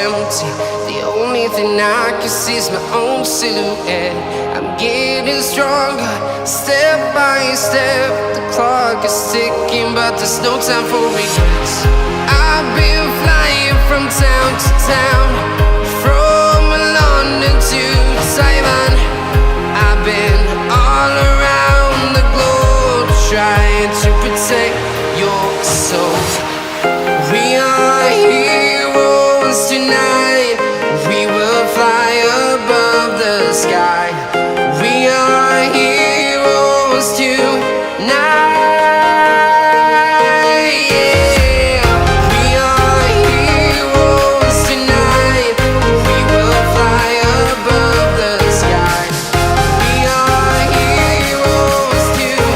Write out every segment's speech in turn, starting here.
empty. The only thing I can see is my own silhouette. I'm getting stronger, step by step. The clock is ticking, but there's no time for regrets. I've been flying from town to town, from London to Taiwan. I've been all around the globe, trying to protect your soul. We are heroes tonight. We will fly above the sky. We are heroes tonight. Yeah. We are heroes tonight. We will fly above the sky. We are heroes tonight.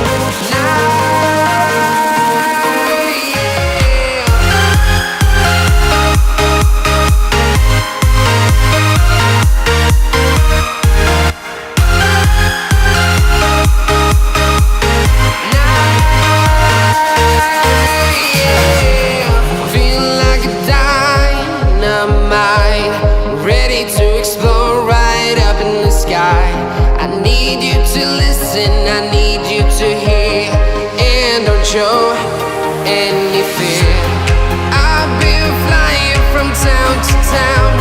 Feel like a dynamite, ready to explode right up in the sky. I need you to listen, I need you to hear, and don't show any fear. I've been flying from town to town,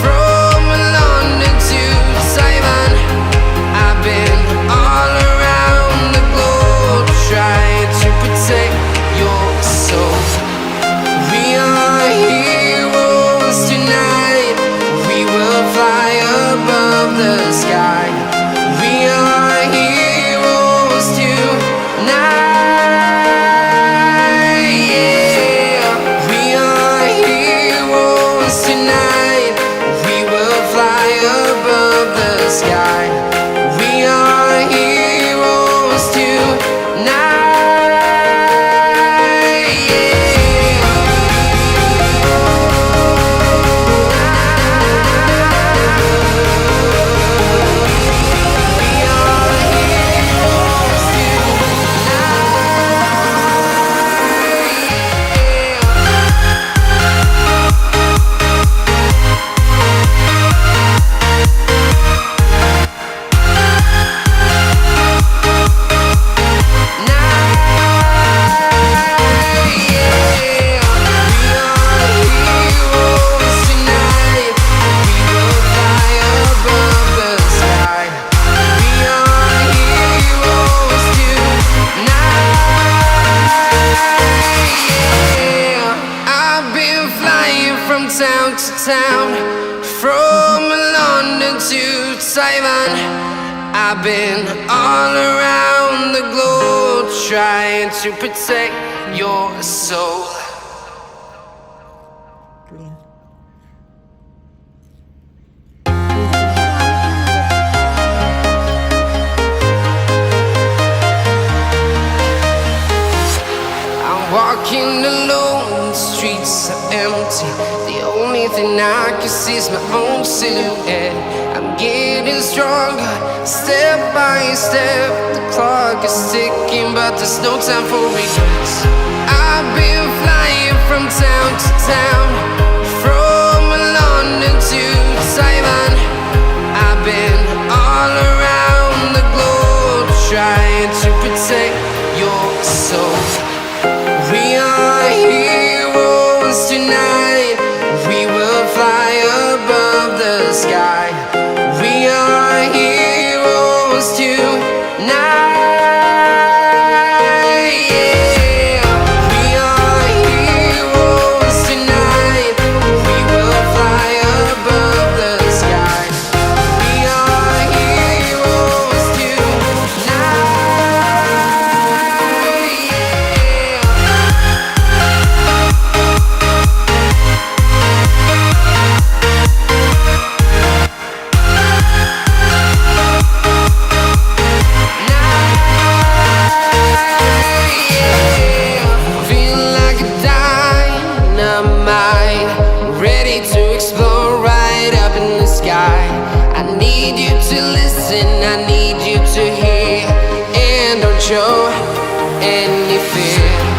from London to Taiwan. I've been all around the globe, trying to protect your soul. We are heroes tonight. We will fly above the sky. We are heroes tonight. Yeah. We are heroes tonight. We will fly above the sky. We are heroes tonight. Town to town, from London to Taiwan. I've been all around the globe, trying to protect your soul. I'm walking alone, the streets are empty. The only thing I can see is my own silhouette. I'm getting stronger, step by step. The clock is ticking, but there's no time for regrets. I've been flying from town to town, from London to Taiwan. I've been all around the globe, trying to protect your soul. We are heroes tonight. We will fly above the sky. We are heroes tonight. Yeah. We are heroes tonight. We will fly above the sky. We are heroes tonight. I need you to listen, I need you to hear, and don't show any fear.